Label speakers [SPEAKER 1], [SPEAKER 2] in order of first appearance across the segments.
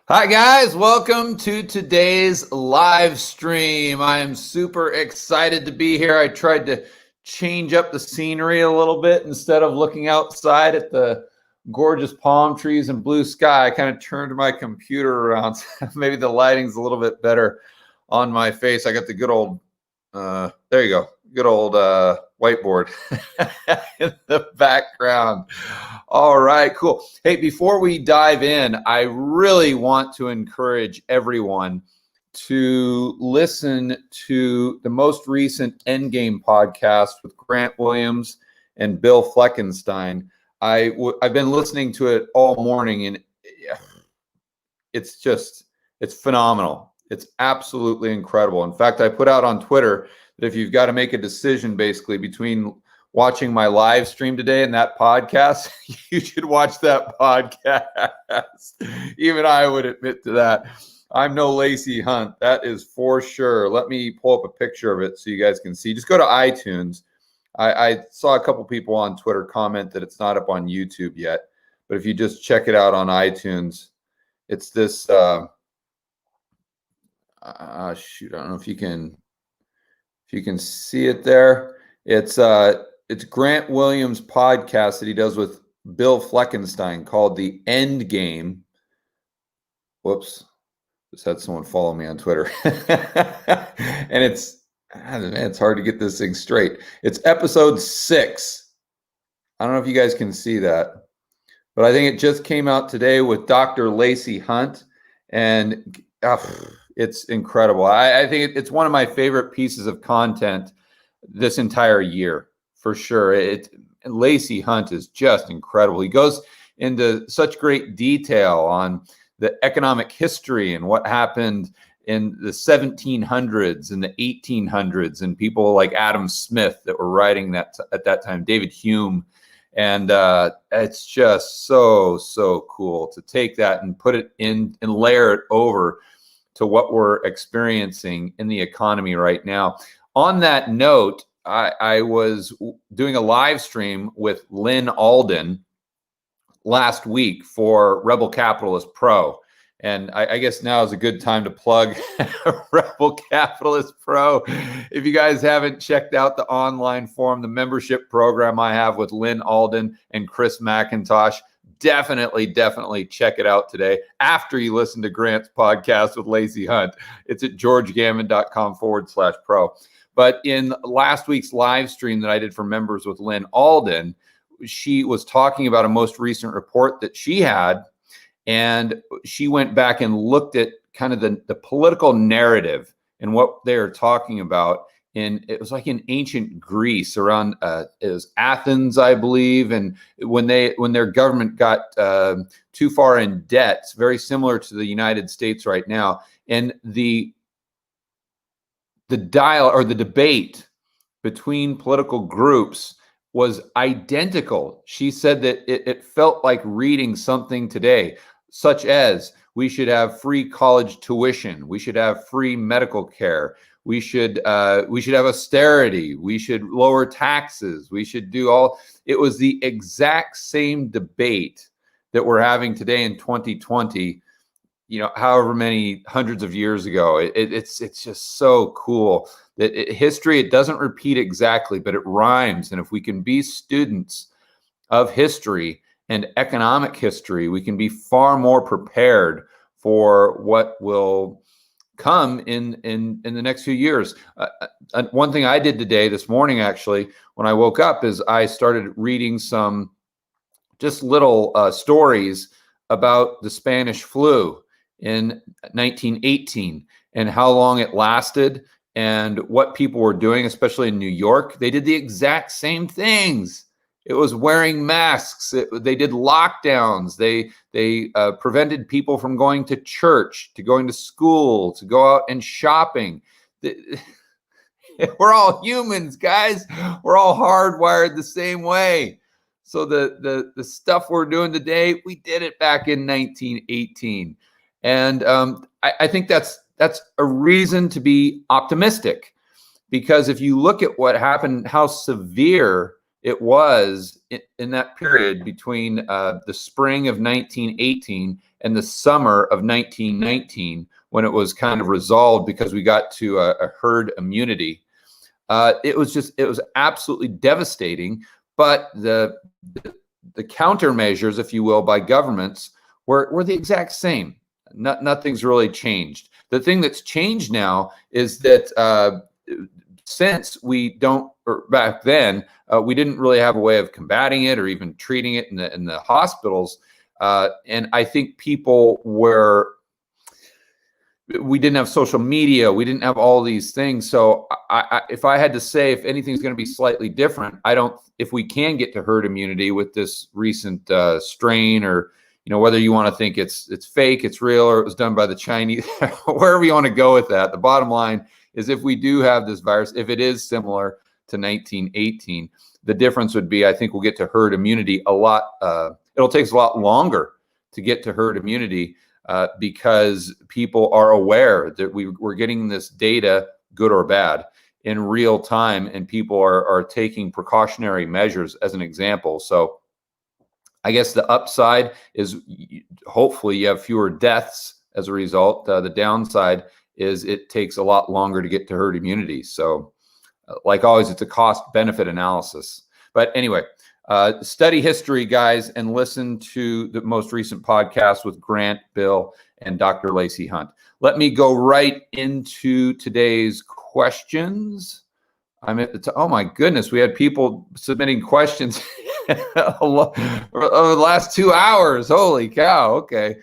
[SPEAKER 1] Hi guys, welcome to today's live stream. I am super excited to be here. I tried to change up the scenery a little bit. Instead of looking outside at the gorgeous palm trees and blue sky, I kind of turned my computer around. Maybe the lighting's a little bit better on my face. I got the good old, there you go, good old whiteboard in the background. All right, cool. Hey, before we dive in, I really want to encourage everyone to listen to the most recent Endgame podcast with Grant Williams and Bill Fleckenstein. I've been listening to it all morning, and it's phenomenal. It's absolutely incredible. In fact, I put out on Twitter that if you've got to make a decision basically between watching my live stream today and that podcast, you should watch that podcast. Even I would admit to that. I'm no Lacey Hunt. That is for sure. Let me pull up a picture of it so you guys can see. Just go to iTunes. I saw a couple people on Twitter comment that it's not up on YouTube yet, but if you just check it out on iTunes, it's this. Shoot, I don't know if you can see it there. It's Grant Williams' podcast that he does with Bill Fleckenstein called The End Game. Whoops. Just had someone follow me on Twitter. And it's hard to get this thing straight. It's episode 6. I don't know if you guys can see that, but I think it just came out today with Dr. Lacey Hunt, and it's incredible. I think it's one of my favorite pieces of content this entire year, for sure. Lacey Hunt is just incredible. He goes into such great detail on the economic history and what happened in the 1700s and the 1800s, and people like Adam Smith that were writing that at that time, David Hume. And it's just so cool to take that and put it in and layer it over to what we're experiencing in the economy right now. On that note, I was doing a live stream with Lynn Alden last week for Rebel Capitalist Pro. And I guess now is a good time to plug Rebel Capitalist Pro. If you guys haven't checked out the online forum, the membership program I have with Lynn Alden and Chris McIntosh, definitely check it out today after you listen to Grant's podcast with Lacey Hunt. It's at georgegammon.com/pro. But in last week's live stream that I did for members with Lynn Alden, she was talking about a most recent report that she had, and she went back and looked at kind of the political narrative and what they're talking about. And it was like in ancient Greece around it was Athens, I believe. And when their government got too far in debt, it's very similar to the United States right now. And the debate between political groups was identical. She said that it felt like reading something today, such as we should have free college tuition, we should have free medical care, we should have austerity, we should lower taxes, we should do all. It was the exact same debate that we're having today in 2020. However many hundreds of years ago. It's just so cool that history, it doesn't repeat exactly, but it rhymes. And if we can be students of history and economic history, we can be far more prepared for what will come in the next few years. One thing I did this morning, actually, when I woke up, is I started reading some just little stories about the Spanish flu in 1918 and how long it lasted and what people were doing, especially in New York. They did the exact same things. It was wearing masks. They did lockdowns. They prevented people from going to church, to going to school, to go out and shopping. We're all humans, guys. We're all hardwired the same way. So the stuff we're doing today, we did it back in 1918. And I think that's a reason to be optimistic, because if you look at what happened, how severe it was in that period between the spring of 1918 and the summer of 1919 when it was kind of resolved because we got to a herd immunity. It was absolutely devastating. But the countermeasures, if you will, by governments were the exact same. Nothing's really changed. The thing that's changed now is that since we don't, or back then, we didn't really have a way of combating it or even treating it in the hospitals. And I think we didn't have social media. We didn't have all these things. So if I had to say, if anything's going to be slightly different, if we can get to herd immunity with this recent strain, or, whether you want to think it's fake, it's real, or it was done by the Chinese, wherever you want to go with that. The bottom line is, if we do have this virus, if it is similar to 1918, the difference would be, I think we'll get to herd immunity a lot. It'll take us a lot longer to get to herd immunity because people are aware that we're getting this data, good or bad, in real time, and people are taking precautionary measures, as an example. So I guess the upside is hopefully you have fewer deaths as a result. The downside is it takes a lot longer to get to herd immunity. So like always, it's a cost-benefit analysis. But anyway, study history, guys, and listen to the most recent podcast with Grant, Bill, and Dr. Lacey Hunt. Let me go right into today's questions. I'm at oh my goodness, we had people submitting questions over the last 2 hours. Holy cow. Okay.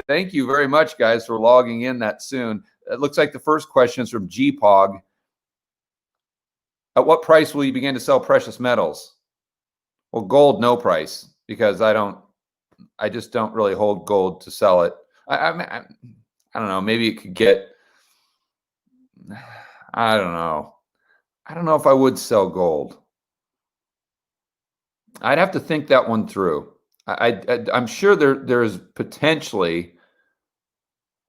[SPEAKER 1] Thank you very much, guys, for logging in that soon. It looks like the first question is from GPOG. At what price will you begin to sell precious metals? Well, gold, no price, because I just don't really hold gold to sell it. I don't know. Maybe it could get, I don't know. I don't know if I would sell gold. I'd have to think that one through. I'm sure there's potentially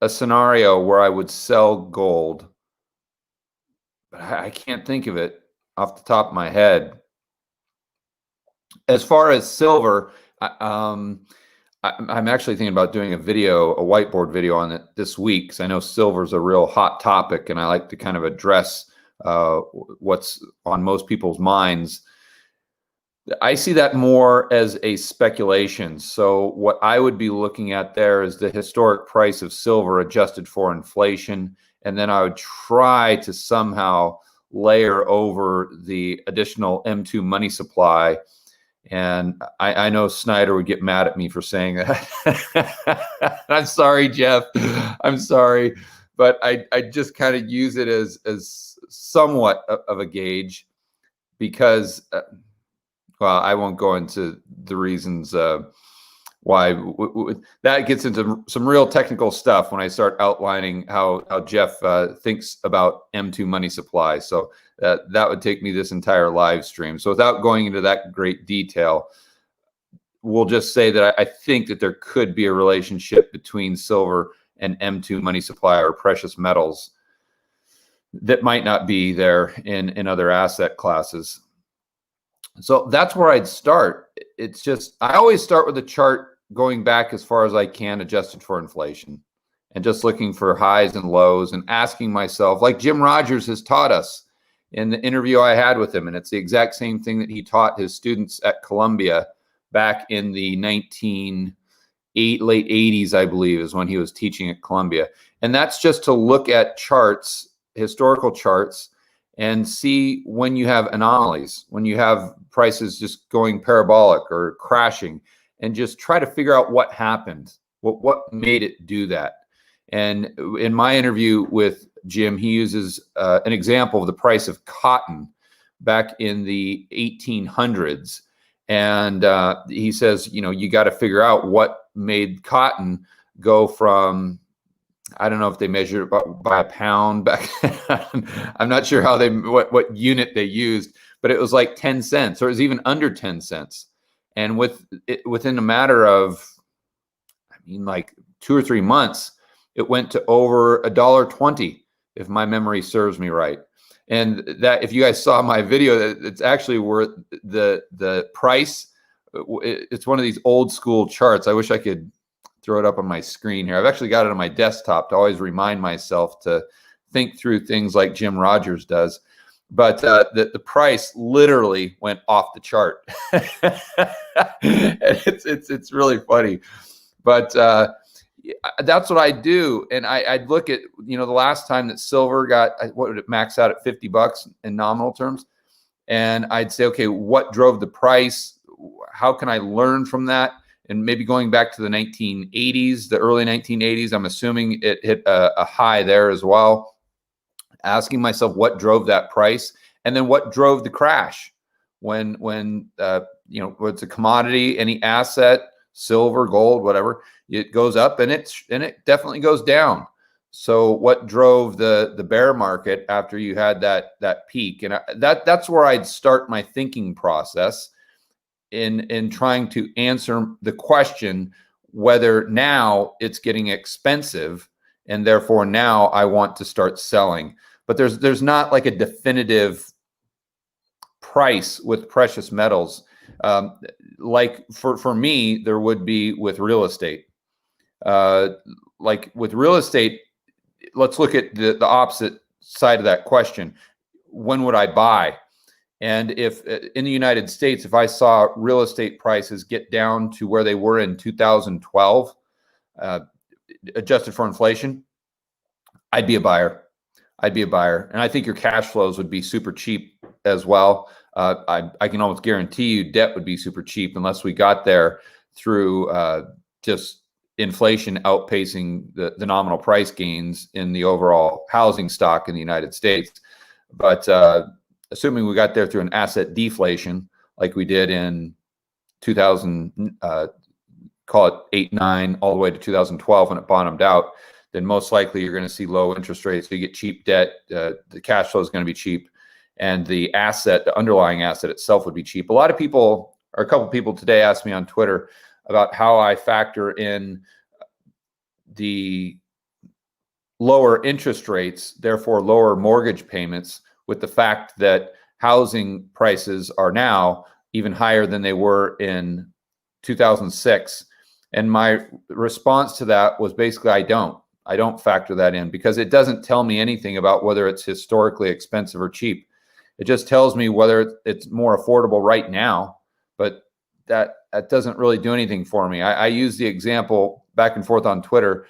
[SPEAKER 1] a scenario where I would sell gold, but I can't think of it off the top of my head. As far as silver, I'm actually thinking about doing a whiteboard video on it this week, because I know silver is a real hot topic, and I like to kind of address what's on most people's minds. I see that more as a speculation. So what I would be looking at there is the historic price of silver adjusted for inflation, and then I would try to somehow layer over the additional M2 money supply. And I know Snyder would get mad at me for saying that. I'm sorry, Jeff. I'm sorry. But I just kind of use it as somewhat of a gauge, because, well, I won't go into the reasons why. That gets into some real technical stuff when I start outlining how Jeff thinks about M2 money supply. So that would take me this entire live stream. So without going into that great detail, we'll just say that I think that there could be a relationship between silver and M2 money supply, or precious metals, that might not be there in other asset classes. So that's where I'd start. It's just, I always start with a chart going back as far as I can, adjusted for inflation, and just looking for highs and lows, and asking myself, like Jim Rogers has taught us in the interview I had with him, and it's the exact same thing that he taught his students at Columbia back in the late 80s, I believe, is when he was teaching at Columbia. And that's just to look at charts, historical charts, and see when you have anomalies, when you have prices just going parabolic or crashing, and just try to figure out what happened, what made it do that. And in my interview with Jim, he uses an example of the price of cotton back in the 1800s. And he says, you got to figure out what made cotton go from, I don't know if they measured it by a pound back. I'm not sure how what unit they used, but it was like 10 cents, or it was even under 10 cents. And within a matter of, like 2 or 3 months, it went to over $1.20, if my memory serves me right. And that, if you guys saw my video, it's actually worth the price. It's one of these old school charts. I wish I could throw it up on my screen here. I've actually got it on my desktop to always remind myself to think through things like Jim Rogers does. But the price literally went off the chart. It's really funny. But that's what I do. And I'd look at, the last time that silver got, what would it max out at $50 in nominal terms? And I'd say, okay, what drove the price? How can I learn from that? And maybe going back to the 1980s, the early 1980s, I'm assuming it hit a high there as well. Asking myself what drove that price, and then what drove the crash when it's a commodity, any asset, silver, gold, whatever, it goes up and it definitely goes down. So what drove the bear market after you had that peak? And that's where I'd start my thinking process in trying to answer the question whether now it's getting expensive and therefore now I want to start selling. But there's not like a definitive price with precious metals. Like for me, there would be with real estate. Like with real estate, let's look at the opposite side of that question. When would I buy? And if in the United States, if I saw real estate prices get down to where they were in 2012, adjusted for inflation, I'd be a buyer. I'd be a buyer. And I think your cash flows would be super cheap as well. I can almost guarantee you debt would be super cheap unless we got there through just inflation outpacing the nominal price gains in the overall housing stock in the United States. But assuming we got there through an asset deflation like we did in 2000, call it 8, 9, all the way to 2012 when it bottomed out, then most likely you're going to see low interest rates. So you get cheap debt. The cash flow is going to be cheap. And the underlying asset itself would be cheap. A lot of people, or a couple of people today asked me on Twitter about how I factor in the lower interest rates, therefore lower mortgage payments, with the fact that housing prices are now even higher than they were in 2006. And my response to that was basically, I don't factor that in, because it doesn't tell me anything about whether it's historically expensive or cheap. It just tells me whether it's more affordable right now, but that doesn't really do anything for me. I use the example back and forth on Twitter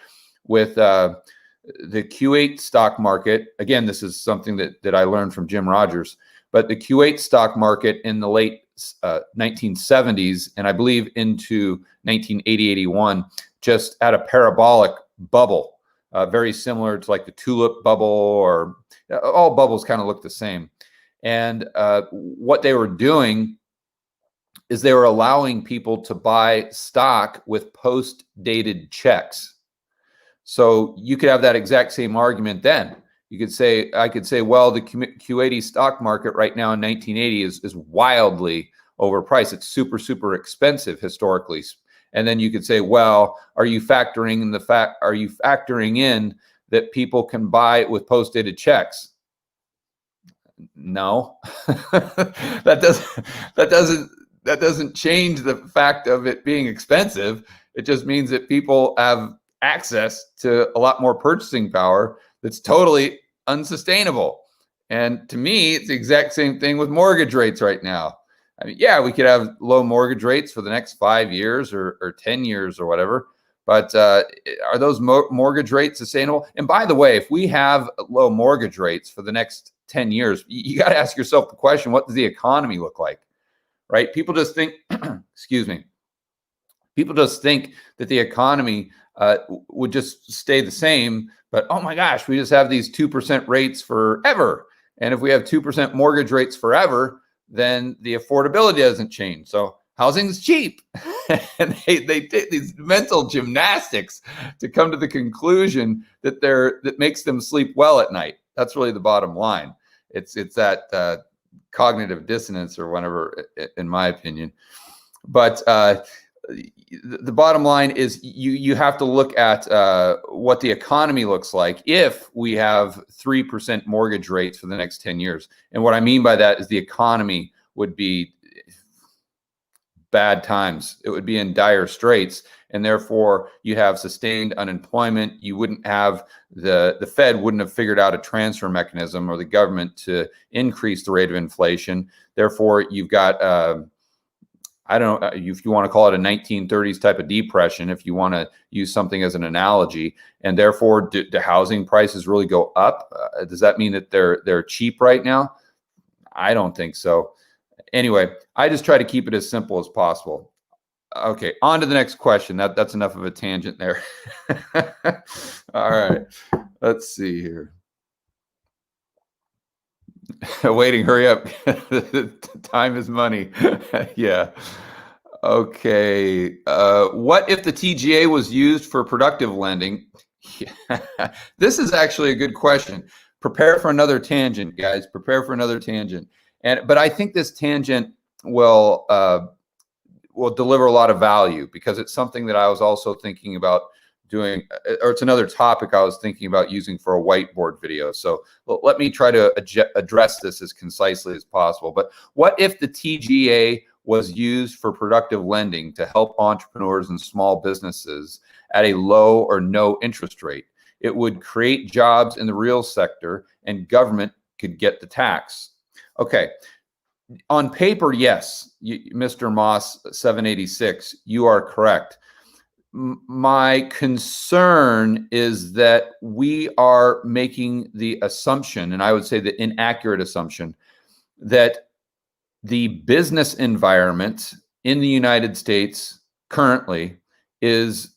[SPEAKER 1] with the Q8 stock market. Again, this is something that I learned from Jim Rogers, but the Q8 stock market in the late 1970s, and I believe into 1980, 81, just at a parabolic bubble, very similar to like the tulip bubble, or all bubbles kind of look the same. And what they were doing is they were allowing people to buy stock with post-dated checks. So you could have that exact same argument then. I could say, well, the Q80 stock market right now in 1980 is wildly overpriced. It's super, super expensive historically. And then you could say, well, are you factoring in that people can buy with post-dated checks? No. that doesn't change the fact of it being expensive. It just means that people have access to a lot more purchasing power that's totally unsustainable. And to me, it's the exact same thing with mortgage rates right now. I mean, yeah, we could have low mortgage rates for the next 5 years or 10 years or whatever, but are those mortgage rates sustainable? And by the way, if we have low mortgage rates for the next 10 years, you got to ask yourself the question, what does the economy look like? Right? People just think, excuse me, people just think that the economy would just stay the same, but oh my gosh, we just have these 2% rates forever. And if we have 2% mortgage rates forever, then the affordability doesn't change. So housing's cheap. And they did these mental gymnastics to come to the conclusion that makes them sleep well at night. That's really the bottom line. It's that cognitive dissonance or whatever, in my opinion. But the bottom line is you have to look at what the economy looks like if we have 3% mortgage rates for the next 10 years. And what I mean by that is the economy would be bad times. It would be in dire straits, and therefore you have sustained unemployment. You wouldn't have the Fed wouldn't have figured out a transfer mechanism, or the government, to increase the rate of inflation. Therefore, you've got I don't know if you want to call it a 1930s type of depression, if you want to use something as an analogy. And therefore, do housing prices really go up? Does that mean that they're cheap right now? I don't think so. Anyway, I just try to keep it as simple as possible. Okay, on to the next question. That's enough of a tangent there. All right, let's see here. Waiting, hurry up. Time is money. Yeah. Okay. What if the TGA was used for productive lending? This is actually a good question. Prepare for another tangent, guys. Prepare for another tangent. But I think this tangent will deliver a lot of value, because it's something that I was also thinking about doing, or it's another topic I was thinking about using for a whiteboard video. So let me try to address this as concisely as possible. But what if the TGA was used for productive lending to help entrepreneurs and small businesses at a low or no interest rate? It would create jobs in the real sector, and government could get the tax. Okay. On paper, yes, Mr. Moss 786, you are correct. My concern is that we are making the assumption, and I would say the inaccurate assumption, that the business environment in the United States currently is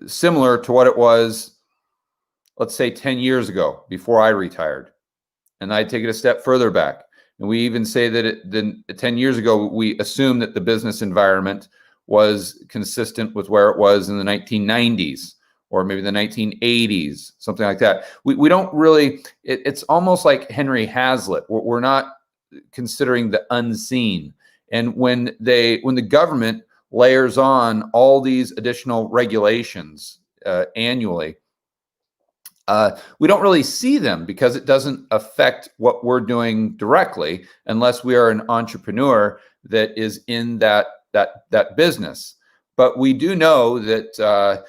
[SPEAKER 1] similar to what it was, let's say, 10 years ago, before I retired. And I take it a step further back. And we even say that 10 years ago, we assumed that the business environment was consistent with where it was in the 1990s, or maybe the 1980s, something like that. We don't really, it's almost like Henry Hazlitt. We're not considering the unseen. And when the government layers on all these additional regulations annually, we don't really see them, because it doesn't affect what we're doing directly, unless we are an entrepreneur that is in that business. But we do know that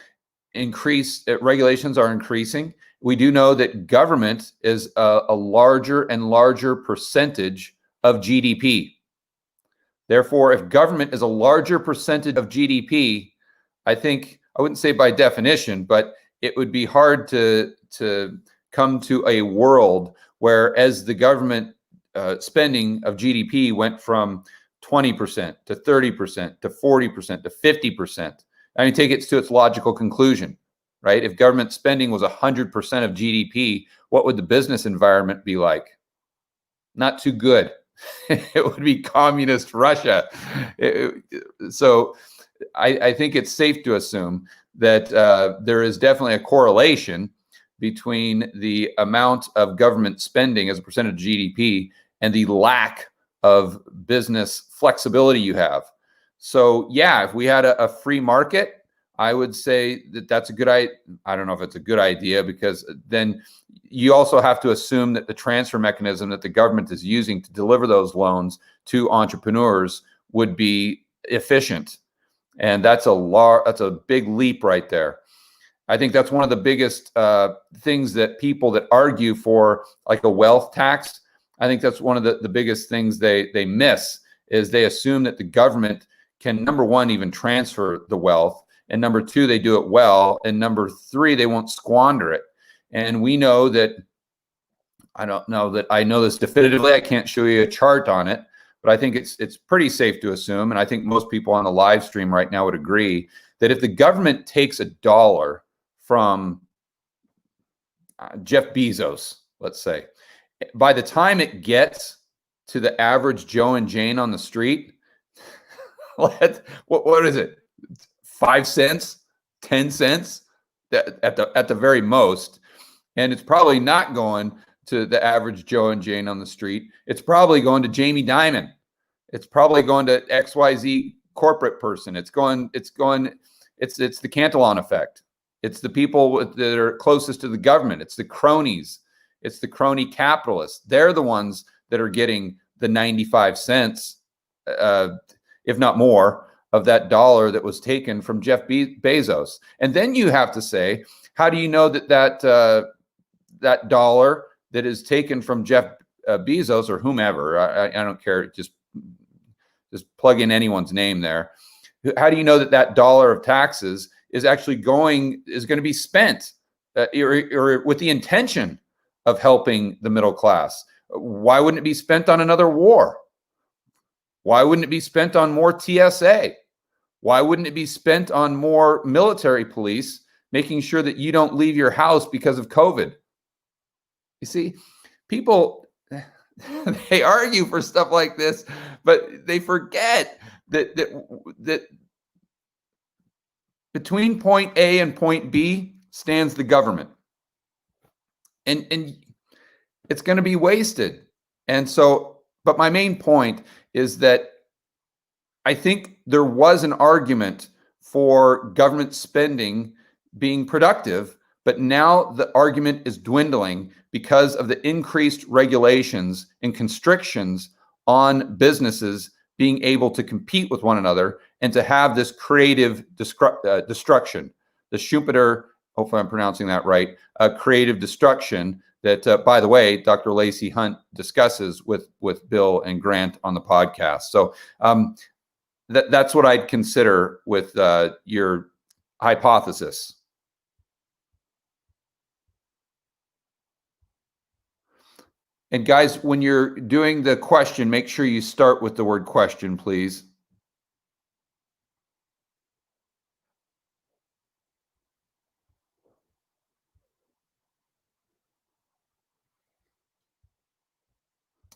[SPEAKER 1] regulations are increasing. We do know that government is a larger and larger percentage of GDP. Therefore, if government is a larger percentage of GDP, I think, I wouldn't say by definition, but it would be hard to come to a world where, as the government spending of GDP went from 20% to 30% to 40% to 50%. I mean, take it to its logical conclusion, right? If government spending was 100% of GDP, what would the business environment be like? Not too good. It would be communist Russia. So I think it's safe to assume that there is definitely a correlation between the amount of government spending as a percentage of GDP and the lack of business flexibility you have. So yeah, if we had a free market, I would say that that's a good idea. I don't know if it's a good idea, because then you also have to assume that the transfer mechanism that the government is using to deliver those loans to entrepreneurs would be efficient. And that's a big leap right there. I think that's one of the biggest things that people that argue for like a wealth tax, I think that's one of the biggest things they miss, is they assume that the government can, number one, even transfer the wealth, and number two, they do it well, and number three, they won't squander it. And we know that, I don't know that I know this definitively, I can't show you a chart on it, but I think it's pretty safe to assume, and I think most people on the live stream right now would agree, that if the government takes $1 from Jeff Bezos, let's say, by the time it gets to the average Joe and Jane on the street, what is it? 5 cents, 10 cents at the very most. And it's probably not going to the average Joe and Jane on the street. It's probably going to Jamie Dimon. It's probably going to XYZ corporate person. It's the Cantillon effect. It's the people that are closest to the government. It's the cronies. It's the crony capitalists. They're the ones that are getting the 95 cents, if not more, of that dollar that was taken from Jeff Bezos. And then you have to say, how do you know that dollar that is taken from Jeff Bezos or whomever, I don't care, just plug in anyone's name there. How do you know that dollar of taxes is actually going to be spent or with the intention of helping the middle class? Why wouldn't it be spent on another war? Why wouldn't it be spent on more TSA? Why wouldn't it be spent on more military police, making sure that you don't leave your house because of COVID? You see, people, they argue for stuff like this, but they forget that between point A and point B stands the government. And it's going to be wasted. And so, but my main point is that I think there was an argument for government spending being productive, but now the argument is dwindling because of the increased regulations and constrictions on businesses being able to compete with one another and to have this creative destruction, the Schumpeter, hopefully I'm pronouncing that right, creative destruction that, by the way, Dr. Lacey Hunt discusses with Bill and Grant on the podcast. So that's what I'd consider with your hypothesis. And guys, when you're doing the question, make sure you start with the word question, please.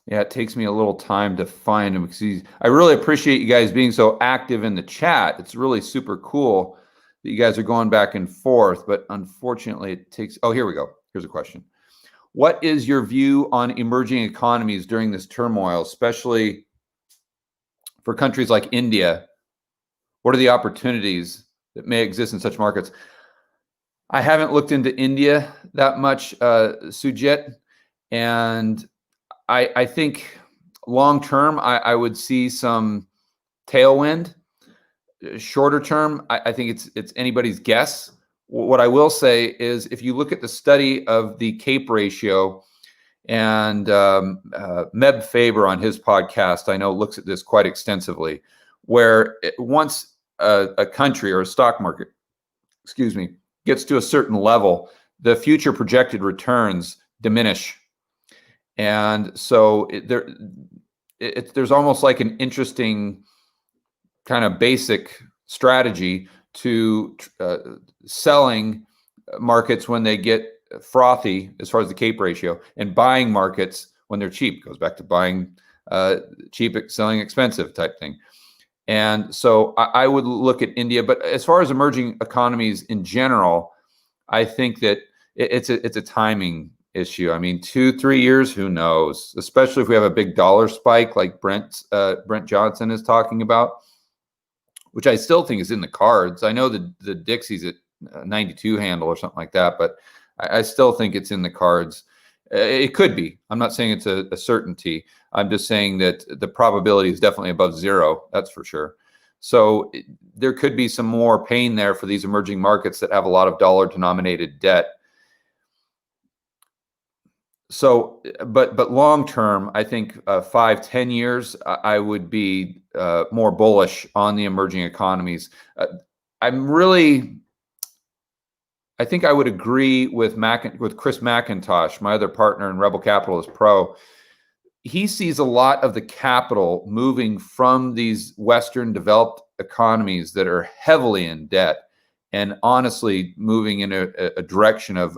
[SPEAKER 1] Yeah, it takes me a little time to find him because I really appreciate you guys being so active in the chat. It's really super cool that you guys are going back and forth, but unfortunately it takes, oh, here we go. Here's a question. What is your view on emerging economies during this turmoil, especially for countries like India? What are the opportunities that may exist in such markets? I haven't looked into India that much, Sujit, and I think long term, I would see some tailwind. Shorter term, I think it's anybody's guess. What I will say is if you look at the study of the CAPE ratio, and Meb Faber on his podcast, I know, looks at this quite extensively, where once a country or a stock market, gets to a certain level, the future projected returns diminish. And so there's almost like an interesting kind of basic strategy to selling markets when they get frothy as far as the CAPE ratio, and buying markets when they're cheap. It goes back to buying cheap, selling expensive type thing. And so I would look at India, but as far as emerging economies in general, I think that it's a timing issue. I mean, 2-3 years, who knows? Especially if we have a big dollar spike like Brent Johnson is talking about, which I still think is in the cards. I know the Dixie's at 92 handle or something like that, but I still think it's in the cards. It could be. I'm not saying it's a certainty. I'm just saying that the probability is definitely above zero. That's for sure. So there could be some more pain there for these emerging markets that have a lot of dollar-denominated debt. So, but long term, I think 5-10 years, I would be more bullish on the emerging economies. I think I would agree with Chris McIntosh, my other partner in Rebel Capitalist Pro. He sees a lot of the capital moving from these Western developed economies that are heavily in debt, and honestly moving in a direction of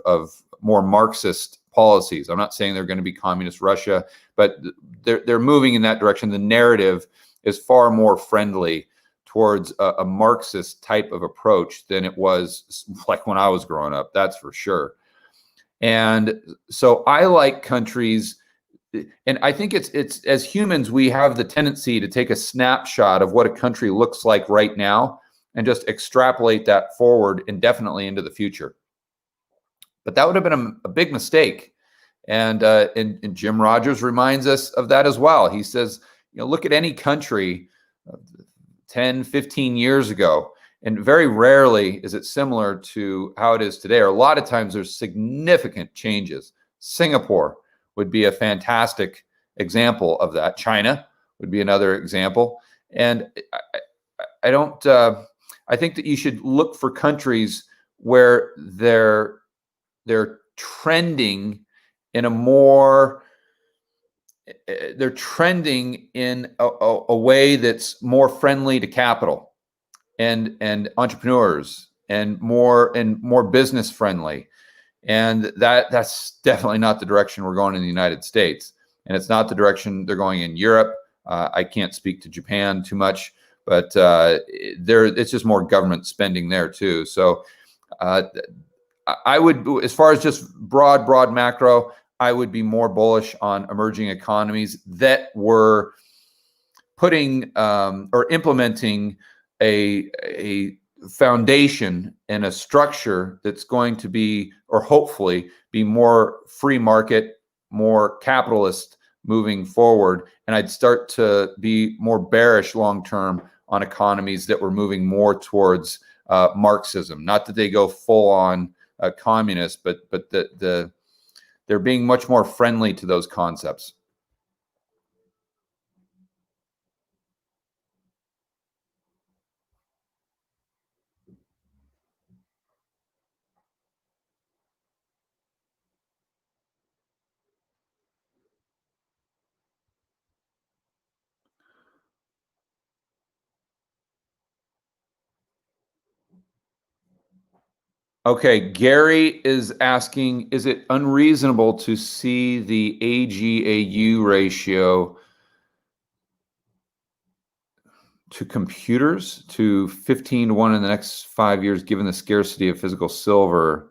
[SPEAKER 1] more Marxist policies. I'm not saying they're going to be communist Russia, but they're moving in that direction. The narrative is far more friendly towards a Marxist type of approach than it was like when I was growing up, that's for sure. And so I like countries and I think it's as humans, we have the tendency to take a snapshot of what a country looks like right now and just extrapolate that forward indefinitely into the future. But that would have been a big mistake. And Jim Rogers reminds us of that as well. He says, look at any country 10, 15 years ago, and very rarely is it similar to how it is today. Or a lot of times there's significant changes. Singapore would be a fantastic example of that. China would be another example. And I think that you should look for countries where they're trending in a way that's more friendly to capital and entrepreneurs and more business friendly. And that's definitely not the direction we're going in the United States. And it's not the direction they're going in Europe. I can't speak to Japan too much, but it's just more government spending there too. So I would, as far as just broad macro, I would be more bullish on emerging economies that were putting or implementing a foundation and a structure that's going to be, or hopefully be, more free market, more capitalist moving forward. And I'd start to be more bearish long term on economies that were moving more towards Marxism. Not that they go full on communist, but they're being much more friendly to those concepts. Okay, Gary is asking, is it unreasonable to see the AGAU ratio to computers to 15-1 in the next 5 years, given the scarcity of physical silver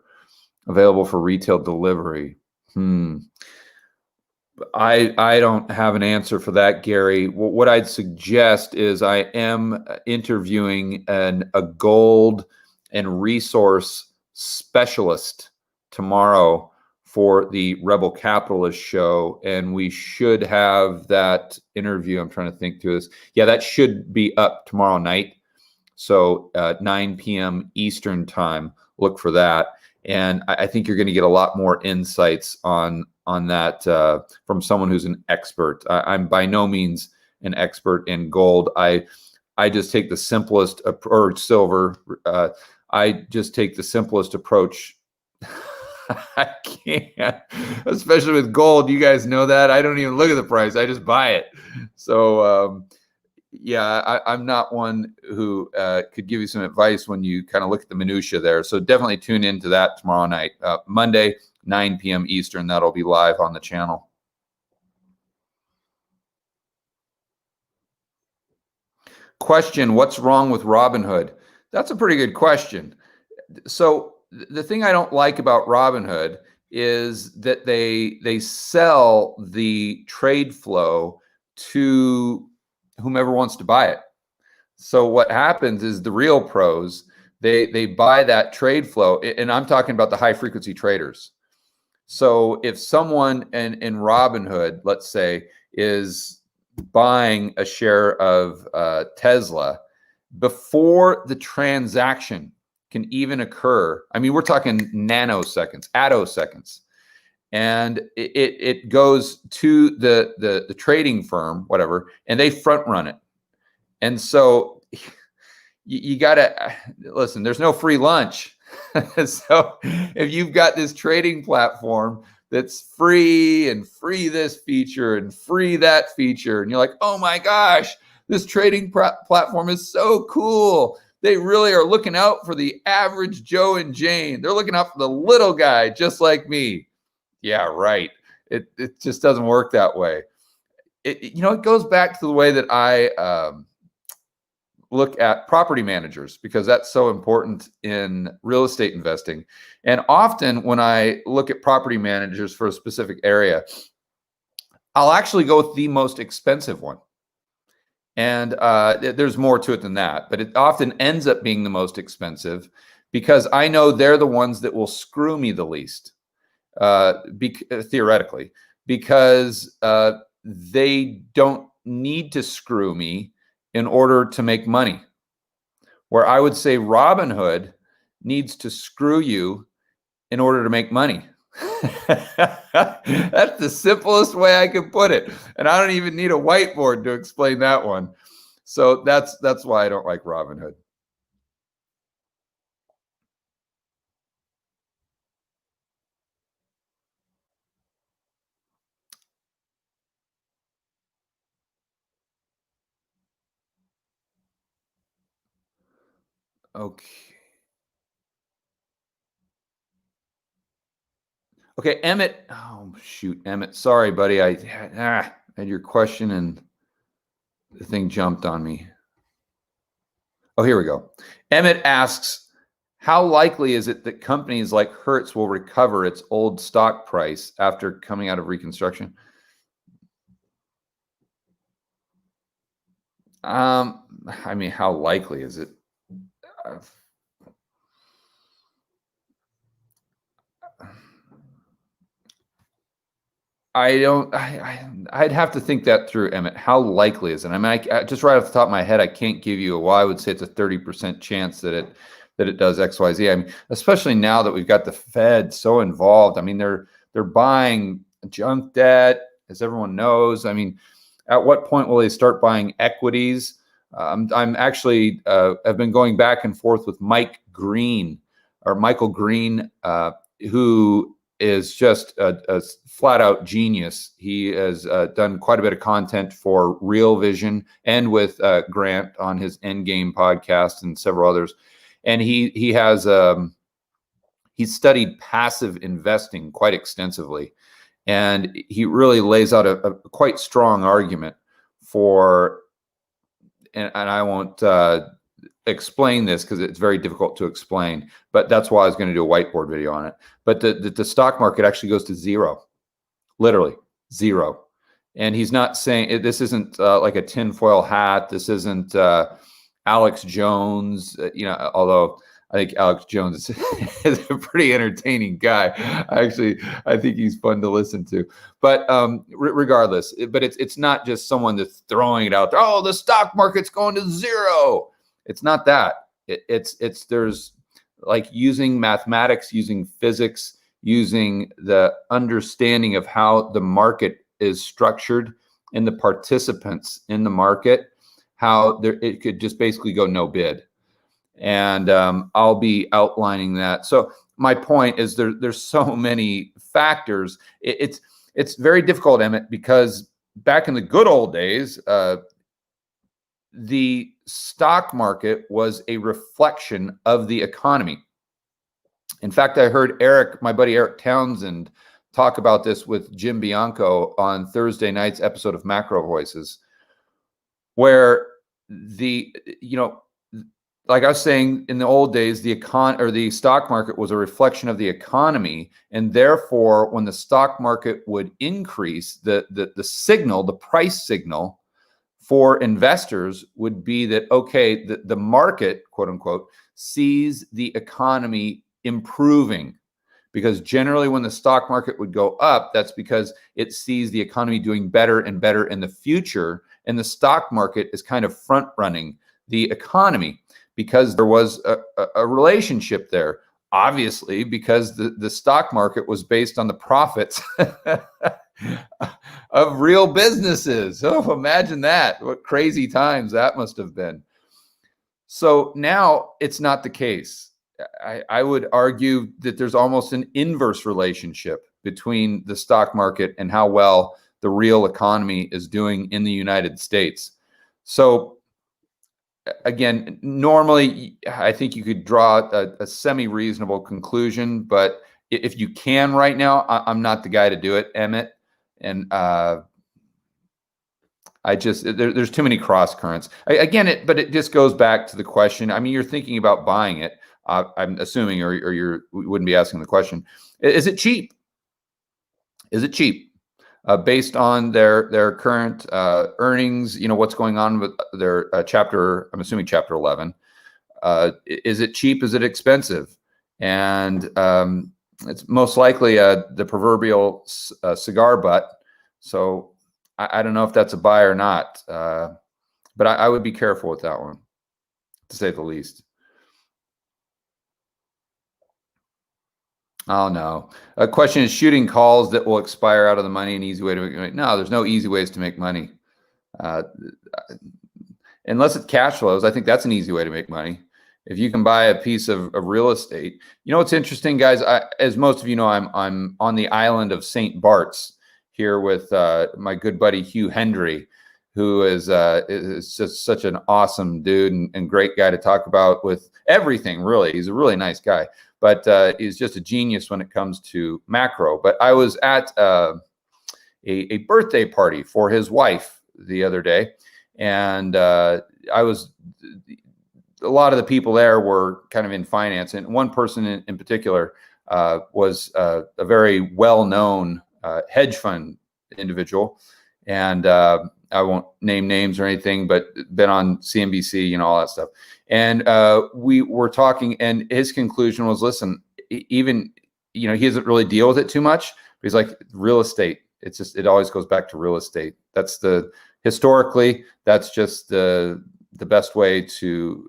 [SPEAKER 1] available for retail delivery? I don't have an answer for that, Gary. What I'd suggest is I am interviewing a gold and resource specialist tomorrow for the Rebel Capitalist show, and we should have that interview. I'm trying to think through this. Yeah, that should be up tomorrow night. So 9 p.m. Eastern time. Look for that. And I think you're going to get a lot more insights on that from someone who's an expert. I'm by no means an expert in gold. I just take the simplest, or silver. I just take the simplest approach. I can't, especially with gold. You guys know that. I don't even look at the price. I just buy it. So yeah, I'm not one who could give you some advice when you kind of look at the minutia there. So definitely tune into that tomorrow night, Monday, 9 p.m. Eastern. That'll be live on the channel. Question: what's wrong with Robinhood? That's a pretty good question. So the thing I don't like about Robinhood is that they sell the trade flow to whomever wants to buy it. So what happens is the real pros, they buy that trade flow, and I'm talking about the high frequency traders. So if someone in Robinhood, let's say, is buying a share of Tesla, before the transaction can even occur, I mean, we're talking nanoseconds, attoseconds, and it goes to the trading firm, whatever, and they front run it. And so you gotta listen, there's no free lunch. So if you've got this trading platform that's free, and free this feature and free that feature, and you're like, oh my gosh, this trading platform is so cool. They really are looking out for the average Joe and Jane. They're looking out for the little guy just like me. Yeah, right. It just doesn't work that way. It goes back to the way that I look at property managers, because that's so important in real estate investing. And often when I look at property managers for a specific area, I'll actually go with the most expensive one. And there's more to it than that, but it often ends up being the most expensive because I know they're the ones that will screw me the least, theoretically, because they don't need to screw me in order to make money. Where I would say Robinhood needs to screw you in order to make money. That's the simplest way I can put it. And I don't even need a whiteboard to explain that one. So that's why I don't like Robinhood. Okay. Okay, Emmett. Oh shoot, Emmett. Sorry, buddy. I had your question and the thing jumped on me. Oh, here we go. Emmett asks, how likely is it that companies like Hertz will recover its old stock price after coming out of reconstruction? I mean, how likely is it? Uh, I don't. I'd have to think that through, Emmett. How likely is it? I mean, just right off the top of my head, I can't give you a. Well, I would say it's a 30% chance that it does X, Y, Z. I mean, especially now that we've got the Fed so involved. I mean, they're buying junk debt, as everyone knows. I mean, at what point will they start buying equities? I'm actually have been going back and forth with Michael Green, who is just a flat out genius. He has done quite a bit of content for Real Vision and with Grant on his Endgame podcast and several others. And he has he's studied passive investing quite extensively, and he really lays out a quite strong argument for. And I won't explain this because it's very difficult to explain, but that's why I was going to do a whiteboard video on it. But the stock market actually goes to zero, literally zero. And he's not saying this isn't like a tinfoil hat. This isn't Alex Jones, although I think Alex Jones is a pretty entertaining guy. I think he's fun to listen to. But regardless, it's not just someone that's throwing it out there. Oh, the stock market's going to zero. It's not that. It's there's like using mathematics, using physics, using the understanding of how the market is structured and the participants in the market, how it could just basically go no bid. And I'll be outlining that. So my point is there's so many factors. It's very difficult, Emmett, because back in the good old days, the stock market was a reflection of the economy. In fact, I heard my buddy Eric Townsend, talk about this with Jim Bianco on Thursday night's episode of Macro Voices, where like I was saying, in the old days, the stock market was a reflection of the economy, and therefore, when the stock market would increase, the price signal for investors would be that, okay, the market, quote unquote, sees the economy improving. Because generally when the stock market would go up, that's because it sees the economy doing better and better in the future. And the stock market is kind of front running the economy because there was a relationship there. Obviously, because the stock market was based on the profits of real businesses. Oh, imagine that. What crazy times that must have been. So now it's not the case. I would argue that there's almost an inverse relationship between the stock market and how well the real economy is doing in the United States. So again, normally I think you could draw a semi-reasonable conclusion, but if you can right now, I'm not the guy to do it, Emmett. And there's too many cross currents. But it just goes back to the question. I mean, you're thinking about buying it. I'm assuming, or you wouldn't be asking the question. Is it cheap? Is it cheap? based on their current earnings. What's going on with their chapter. I'm assuming chapter 11. Is it cheap? Is it expensive? And it's most likely the proverbial cigar butt. So I don't know if that's a buy or not. But I would be careful with that one, to say the least. Oh, no. A question is shooting calls that will expire out of the money an easy way to make money? No, there's no easy ways to make money. Unless it cash flows, I think that's an easy way to make money. If you can buy a piece of real estate. What's interesting, guys, as most of you know, I'm on the island of St. Bart's here with my good buddy Hugh Hendry, who is just such an awesome dude and great guy to talk about with everything, really. He's a really nice guy, but he's just a genius when it comes to macro. But I was at a birthday party for his wife the other day, and a lot of the people there were kind of in finance, and one person in particular was a very well-known hedge fund individual, and I won't name names or anything, but been on CNBC, all that stuff. And we were talking, and his conclusion was, listen, even, he doesn't really deal with it too much. But he's like, real estate, it always goes back to real estate. Historically, that's just the best way to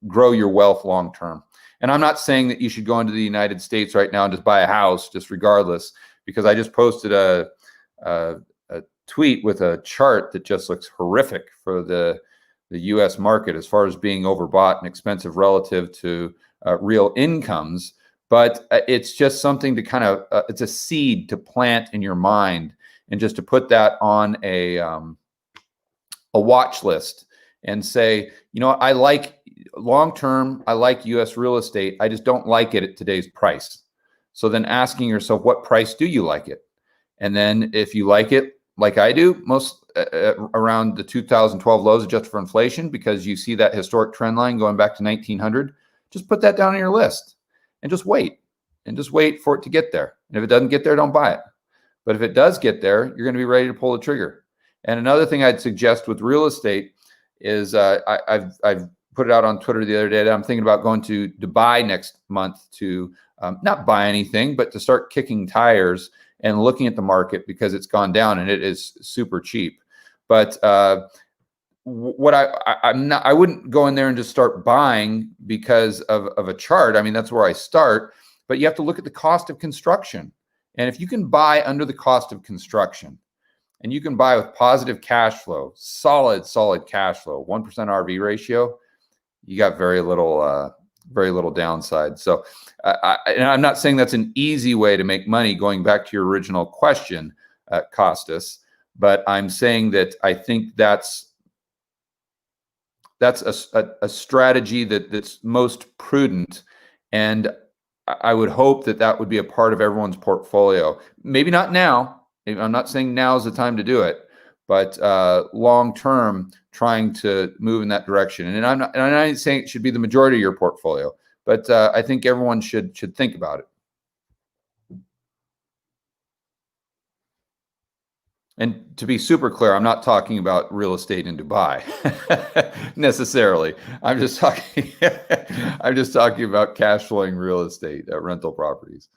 [SPEAKER 1] grow your wealth long term. And I'm not saying that you should go into the United States right now and just buy a house, just regardless, because I just posted a tweet with a chart that just looks horrific for the U.S. market as far as being overbought and expensive relative to real incomes. But it's just something to kind of, it's a seed to plant in your mind, and just to put that on a watch list and say, I like long-term, I like U.S. real estate. I just don't like it at today's price. So then asking yourself, what price do you like it? And then if you like it, like I do, most around the 2012 lows adjusted for inflation, because you see that historic trend line going back to 1900, just put that down on your list and just wait for it to get there. And if it doesn't get there, don't buy it. But if it does get there, you're going to be ready to pull the trigger. And another thing I'd suggest with real estate is I've put it out on Twitter the other day that I'm thinking about going to Dubai next month to not buy anything, but to start kicking tires and looking at the market, because it's gone down and it is super cheap. But what I wouldn't go in there and just start buying because of a chart. I mean, that's where I start, but you have to look at the cost of construction. And if you can buy under the cost of construction, and you can buy with positive cash flow, solid cash flow, 1% RV ratio, you got very little downside. So and I'm not saying that's an easy way to make money, going back to your original question, Costas, but I'm saying that I think that's a strategy that's most prudent. And I would hope that would be a part of everyone's portfolio. Maybe not now. I'm not saying now is the time to do it, but long term, trying to move in that direction. And I'm not saying it should be the majority of your portfolio, but I think everyone should think about it. And to be super clear, I'm not talking about real estate in Dubai necessarily. I'm just talking about cash flowing real estate, rental properties.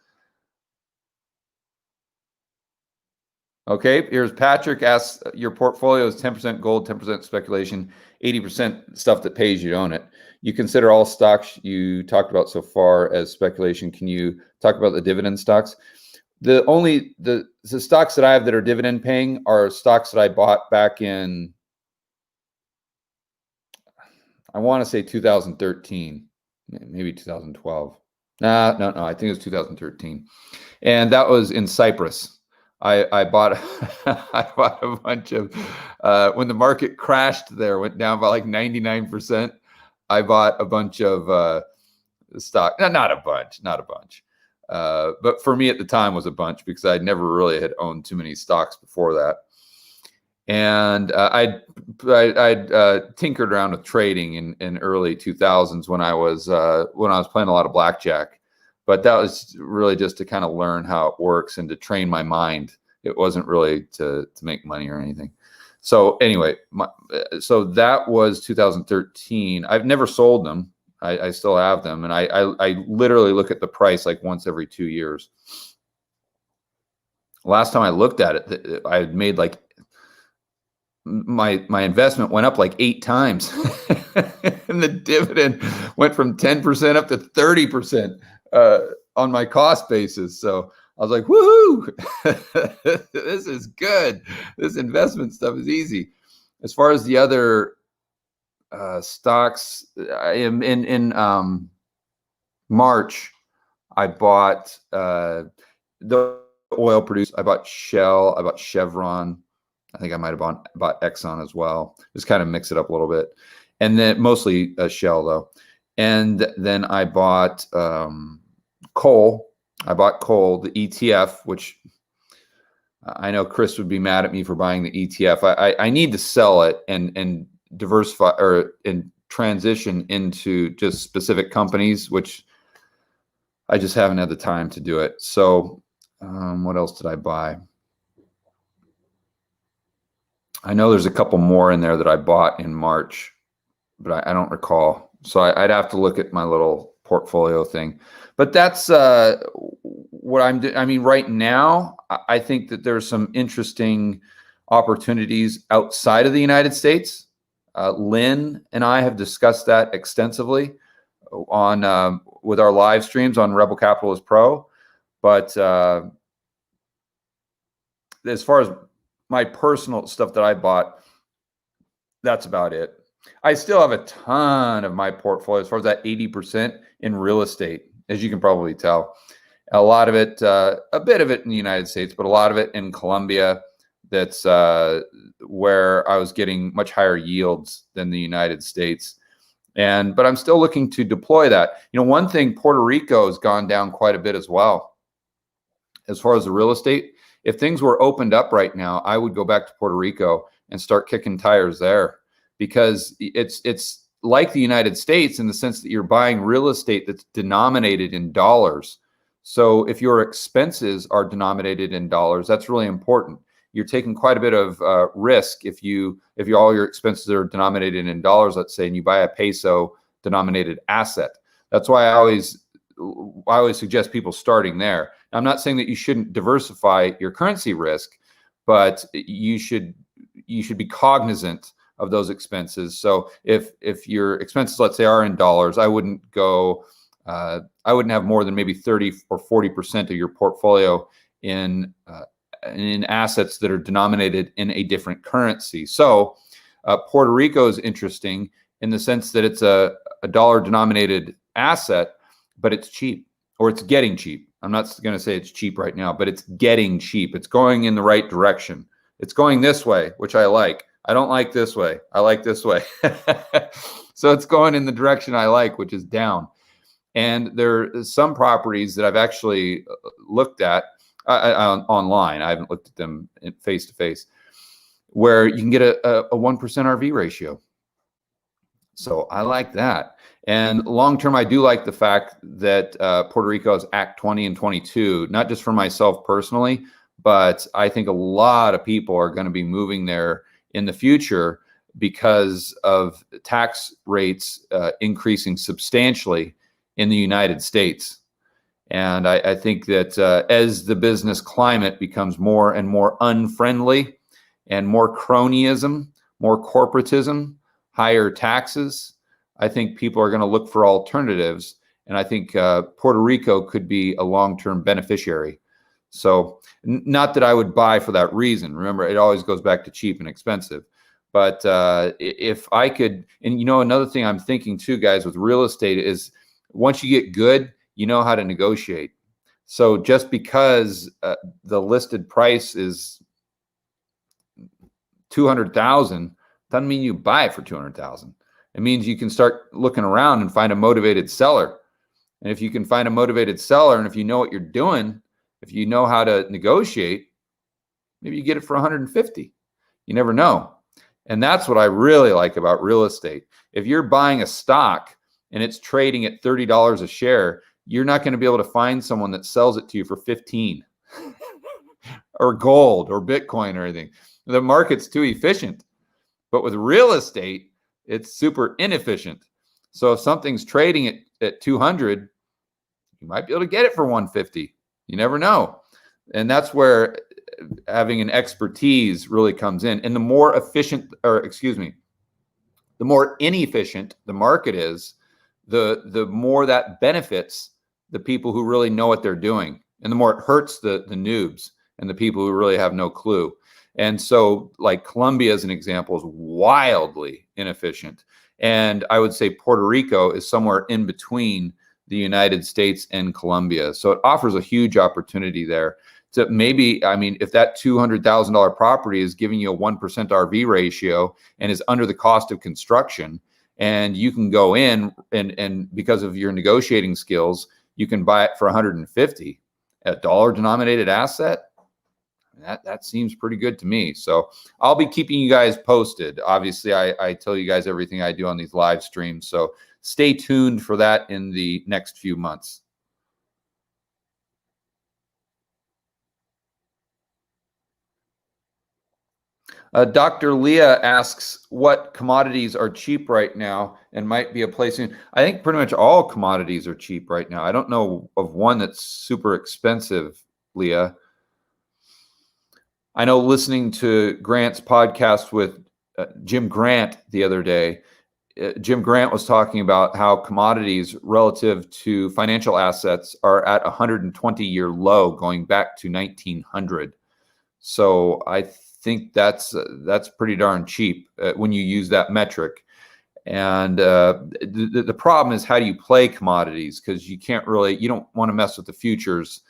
[SPEAKER 1] Okay, here's Patrick asks, your portfolio is 10% gold, 10% speculation, 80% stuff that pays you to own it. You consider all stocks you talked about so far as speculation. Can you talk about the dividend stocks? The stocks that I have that are dividend paying are stocks that I bought back in, I want to say 2013, maybe 2012. No, I think it was 2013. And that was in Cyprus. I bought a bunch of when the market crashed there, went down by like 99%. I bought a bunch of stock. Not a bunch. But for me at the time was a bunch, because I never really had owned too many stocks before that. And I'd tinkered around with trading in early 2000s when I was playing a lot of blackjack. But that was really just to kind of learn how it works and to train my mind. it wasn't really to make money or anything. So anyway, so that was 2013. I've never sold them. I still have them, and I literally look at the price like once every 2 years. Last time I looked at it, I had made like my investment went up like 8 times, and the dividend went from 10% up to 30% on my cost basis. So I was like, woohoo, this is good. This investment stuff is easy. As far as the other stocks, I am in March, I bought the oil producers. I bought Shell, I bought Chevron. I think I might have bought Exxon as well. Just kind of mix it up a little bit. And then mostly Shell though. And then I bought coal. I bought coal, the ETF, which I know Chris would be mad at me for buying the ETF. I need to sell it and diversify and transition into just specific companies, which I just haven't had the time to do it. So what else did I buy? I know there's a couple more in there that I bought in March, but I don't recall. So I'd have to look at my little portfolio thing. But that's what I'm doing. I mean, right now, I think that there's some interesting opportunities outside of the United States. Lynn and I have discussed that extensively on with our live streams on Rebel Capitalist Pro. But as far as my personal stuff that I bought, that's about it. I still have a ton of my portfolio, as far as that 80% in real estate, as you can probably tell. A lot of it, a bit of it in the United States, but a lot of it in Colombia. That's where I was getting much higher yields than the United States. But I'm still looking to deploy that. You know, one thing, Puerto Rico has gone down quite a bit as well. As far as the real estate, if things were opened up right now, I would go back to Puerto Rico and start kicking tires there, because it's like the United States in the sense that you're buying real estate that's denominated in dollars. So if your expenses are denominated in dollars, that's really important. You're taking quite a bit of risk if all your expenses are denominated in dollars, let's say, and you buy a peso denominated asset. That's why I always suggest people starting there. Now, I'm not saying that you shouldn't diversify your currency risk, but you should be cognizant of those expenses. So if your expenses, let's say, are in dollars, I wouldn't have more than maybe 30 or 40% of your portfolio in assets that are denominated in a different currency. So Puerto Rico is interesting in the sense that it's a dollar denominated asset, but it's cheap, or it's getting cheap. I'm not going to say it's cheap right now, but it's getting cheap. It's going in the right direction. It's going this way, which I like. I don't like this way. I like this way. So it's going in the direction I like, which is down. And there are some properties that I've actually looked at online. I haven't looked at them face to face, where you can get a 1% RV ratio. So I like that. And long term, I do like the fact that Puerto Rico has Act 20 and 22, not just for myself personally, but I think a lot of people are going to be moving there in the future because of tax rates increasing substantially in the United States. And I think that as the business climate becomes more and more unfriendly and more cronyism, more corporatism, higher taxes, I think people are going to look for alternatives. And I think Puerto Rico could be a long-term beneficiary. So not that I would buy for that reason. Remember, it always goes back to cheap and expensive. But if I could, and you know, another thing I'm thinking too, guys, with real estate is once you get good, you know how to negotiate. So just because the listed price is $200,000 doesn't mean you buy it for $200,000. It means you can start looking around and find a motivated seller. And if you can find a motivated seller, and if you know what you're doing, if you know how to negotiate, maybe you get it for 150. You never know. And that's what I really like about real estate. If you're buying a stock and it's trading at $30 a share, you're not going to be able to find someone that sells it to you for 15. or gold or Bitcoin or anything. The market's too efficient. But with real estate, it's super inefficient. So if something's trading at 200, you might be able to get it for 150. You never know. And that's where having an expertise really comes in. And the more efficient, or excuse me, the more inefficient the market is, the more that benefits the people who really know what they're doing, and the more it hurts the noobs and the people who really have no clue. And so, like Colombia, as an example, is wildly inefficient. And I would say Puerto Rico is somewhere in between the United States and Colombia. So it offers a huge opportunity there. So maybe, I mean, if that $200,000 property is giving you a 1% RV ratio and is under the cost of construction, and you can go in and because of your negotiating skills, you can buy it for 150, a dollar denominated asset. That seems pretty good to me. So I'll be keeping you guys posted. Obviously, I tell you guys everything I do on these live streams. So stay tuned for that in the next few months. Dr. Leah asks what commodities are cheap right now and might be a place in. I think pretty much all commodities are cheap right now. I don't know of one that's super expensive, Leah. I know listening to Grant's podcast with Jim Grant the other day, Jim Grant was talking about how commodities relative to financial assets are at a 120-year low going back to 1900. So I think that's pretty darn cheap when you use that metric. And the problem is, how do you play commodities? Because you don't want to mess with the futures.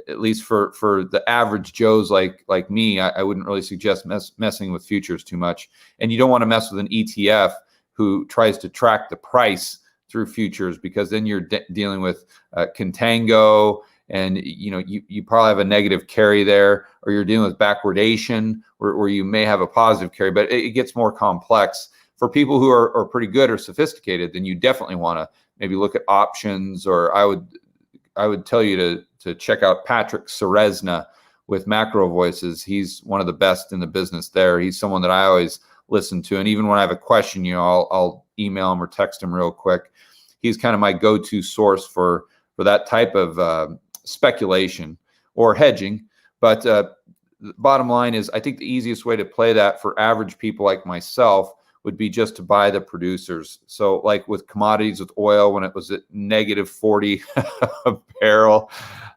[SPEAKER 1] At least for the average Joes like me, I wouldn't really suggest messing with futures too much. And you don't want to mess with an ETF who tries to track the price through futures, because then you're dealing with contango, and you probably have a negative carry there, or you're dealing with backwardation where you may have a positive carry, but it gets more complex. For people who are pretty good or sophisticated, then you definitely want to maybe look at options, or I would tell you to check out Patrick Ceresna with Macro Voices. He's one of the best in the business there. He's someone that I always listen to. And even when I have a question, I'll email him or text him real quick. He's kind of my go-to source for that type of speculation or hedging. But the bottom line is, I think the easiest way to play that for average people like myself would be just to buy the producers. So like with commodities, with oil, when it was at negative 40 a barrel,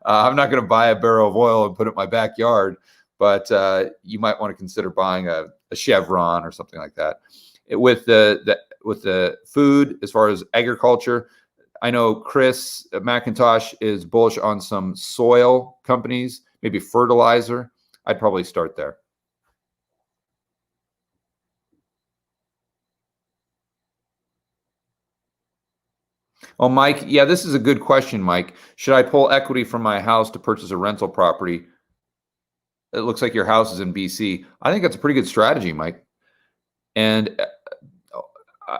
[SPEAKER 1] I'm not going to buy a barrel of oil and put it in my backyard, but you might want to consider buying a Chevron or something like that. With the food, as far as agriculture, I know Chris McIntosh is bullish on some soil companies, maybe fertilizer. I'd probably start there. Oh, Mike, yeah, this is a good question, Mike. Should I pull equity from my house to purchase a rental property? It looks like your house is in BC. I think that's a pretty good strategy, Mike. And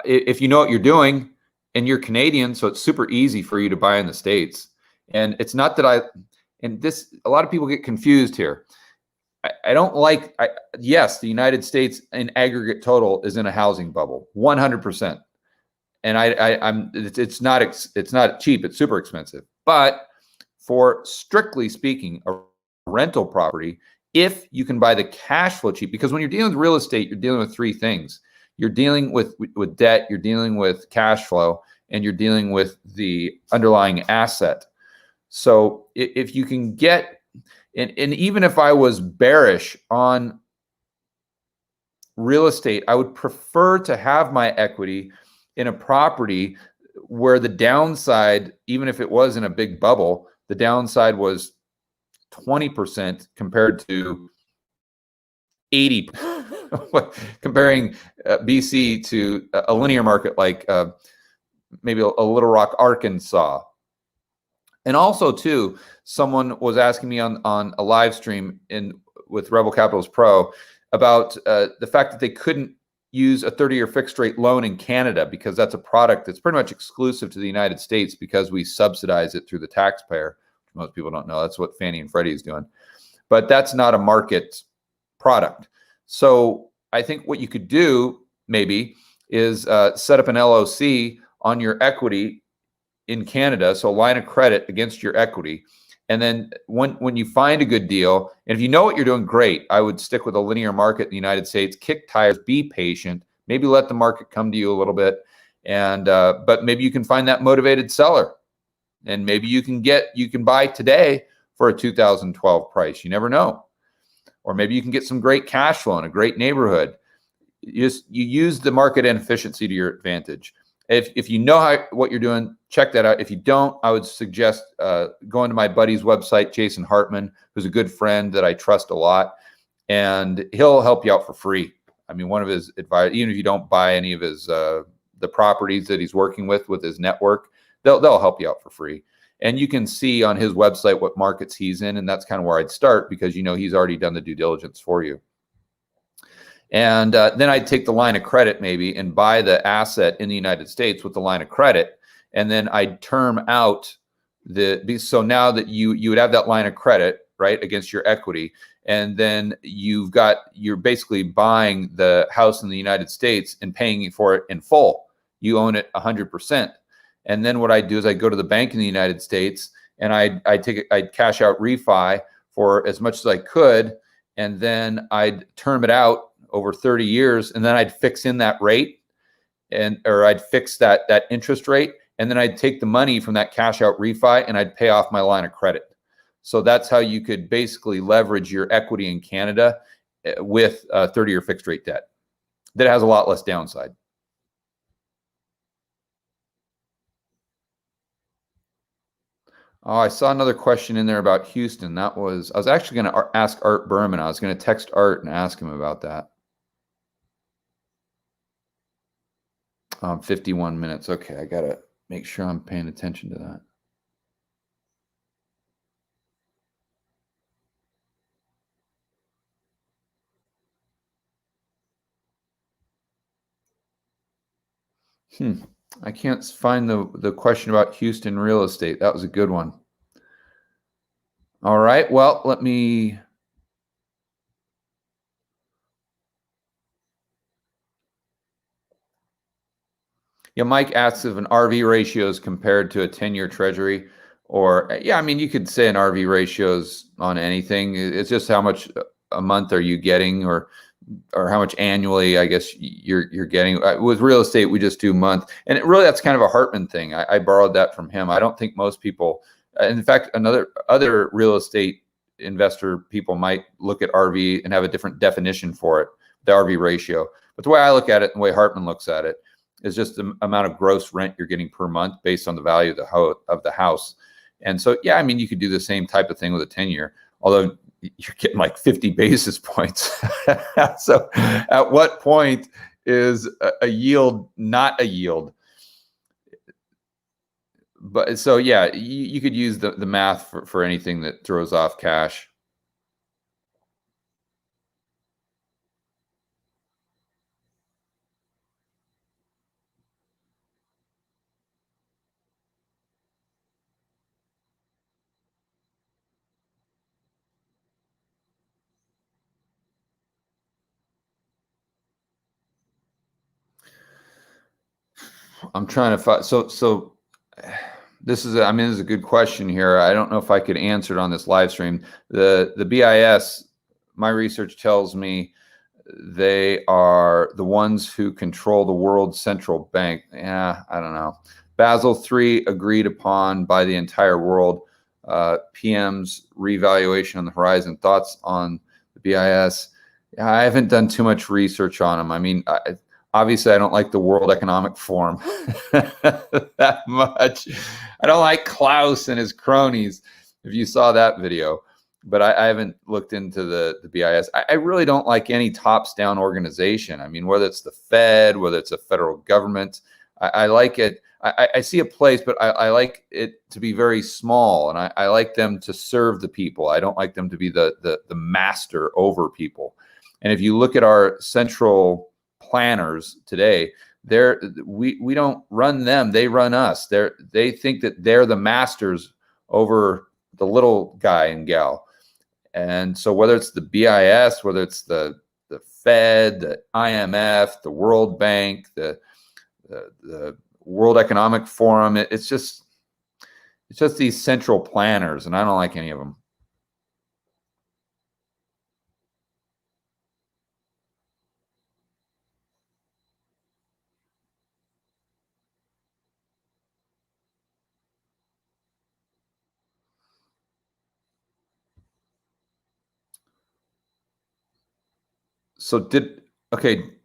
[SPEAKER 1] if you know what you're doing, and you're Canadian, so it's super easy for you to buy in the States. And it's not that a lot of people get confused here. Yes, the United States in aggregate total is in a housing bubble, 100%. And it's not cheap, it's super expensive. But for strictly speaking, a rental property, if you can buy the cash flow cheap, because when you're dealing with real estate, you're dealing with three things. You're dealing with debt, you're dealing with cash flow, and you're dealing with the underlying asset. So if you can get, and even if I was bearish on real estate, I would prefer to have my equity in a property where the downside, even if it was in a big bubble, the downside was 20% compared to 80, comparing BC to a linear market like maybe a Little Rock, Arkansas. And also, too, someone was asking me on a live stream with Rebel Capitals Pro about the fact that they couldn't use a 30-year fixed rate loan in Canada, because that's a product that's pretty much exclusive to the United States because we subsidize it through the taxpayer, which most people don't know. That's what Fannie and Freddie is doing. but that's not a market product. So I think what you could do maybe is set up an LOC on your equity in Canada, so a line of credit against your equity. And then when you find a good deal, and if you know what you're doing, great. I would stick with a linear market in the United States, kick tires, be patient, maybe let the market come to you a little bit. And but maybe you can find that motivated seller, and maybe you can buy today for a 2012 price. You never know. Or maybe you can get some great cash flow in a great neighborhood. You use the market inefficiency to your advantage. If you know what you're doing, check that out. If you don't, I would suggest going to my buddy's website, Jason Hartman, who's a good friend that I trust a lot, and he'll help you out for free. I mean, one of his advice, even if you don't buy any of his the properties that he's working with his network, they'll help you out for free. And you can see on his website what markets he's in, and that's kind of where I'd start, because he's already done the due diligence for you. And then I'd take the line of credit maybe and buy the asset in the United States with the line of credit, and then I'd term out so now that you would have that line of credit, right, against your equity, and then you're basically buying the house in the United States and paying for it in full. You own it 100%. And then what I'd do is I'd go to the bank in the United States and I'd cash out refi for as much as I could, and then I'd term it out over 30 years, and then I'd fix in that rate, or I'd fix that interest rate, and then I'd take the money from that cash out refi and I'd pay off my line of credit. So that's how you could basically leverage your equity in Canada with 30-year fixed rate debt that has a lot less downside. Oh, I saw another question in there about Houston. I was actually going to ask Art Berman. I was going to text Art and ask him about that. 51 minutes. Okay, I got to make sure I'm paying attention to that. I can't find the question about Houston real estate. That was a good one. All right. Well, let me. Yeah, Mike asks if an RV ratio is compared to a 10-year treasury, or yeah, I mean, you could say an RV ratio is on anything. It's just how much a month are you getting, or how much annually, I guess, you're getting. With real estate, we just do month, and really that's kind of a Hartman thing. I borrowed that from him. I don't think most people, in fact, other real estate investor people might look at RV and have a different definition for it, the RV ratio. But the way I look at it and the way Hartman looks at it is just the amount of gross rent you're getting per month based on the value of the house. And so, yeah, I mean, you could do the same type of thing with a 10-year, although you're getting like 50 basis points. So at what point is a yield not a yield? But so, yeah, you could use the math for anything that throws off cash. I'm trying to find, so this is a good question here. I don't know if I could answer it on this live stream. The BIS, my research tells me they are the ones who control the world's central bank. Yeah, I don't know. Basel III agreed upon by the entire world. PM's revaluation on the horizon. Thoughts on the BIS? I haven't done too much research on them. I mean, obviously, I don't like the World Economic Forum that much. I don't like Klaus and his cronies, if you saw that video. But I haven't looked into the BIS. I really don't like any tops-down organization. I mean, whether it's the Fed, whether it's a federal government, I like it. I see a place, but I like it to be very small, and I like them to serve the people. I don't like them to be the master over people. And if you look at our central planners today, we don't run them, they run us. They think that they're the masters over the little guy and gal. And so whether it's the BIS, whether it's the Fed, the IMF, the World Bank, the World Economic Forum, it's just these central planners, and I don't like any of them. So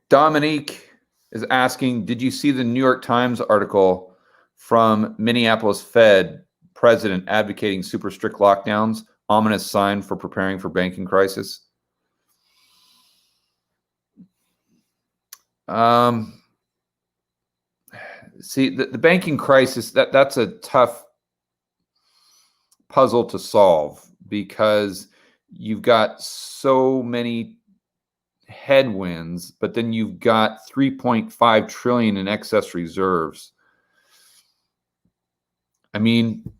[SPEAKER 1] Dominique is asking, did you see the New York Times article from Minneapolis Fed president advocating super strict lockdowns, ominous sign for preparing for banking crisis? See, the banking crisis, that's a tough puzzle to solve because you've got so many headwinds, but then you've got 3.5 trillion in excess reserves. I mean,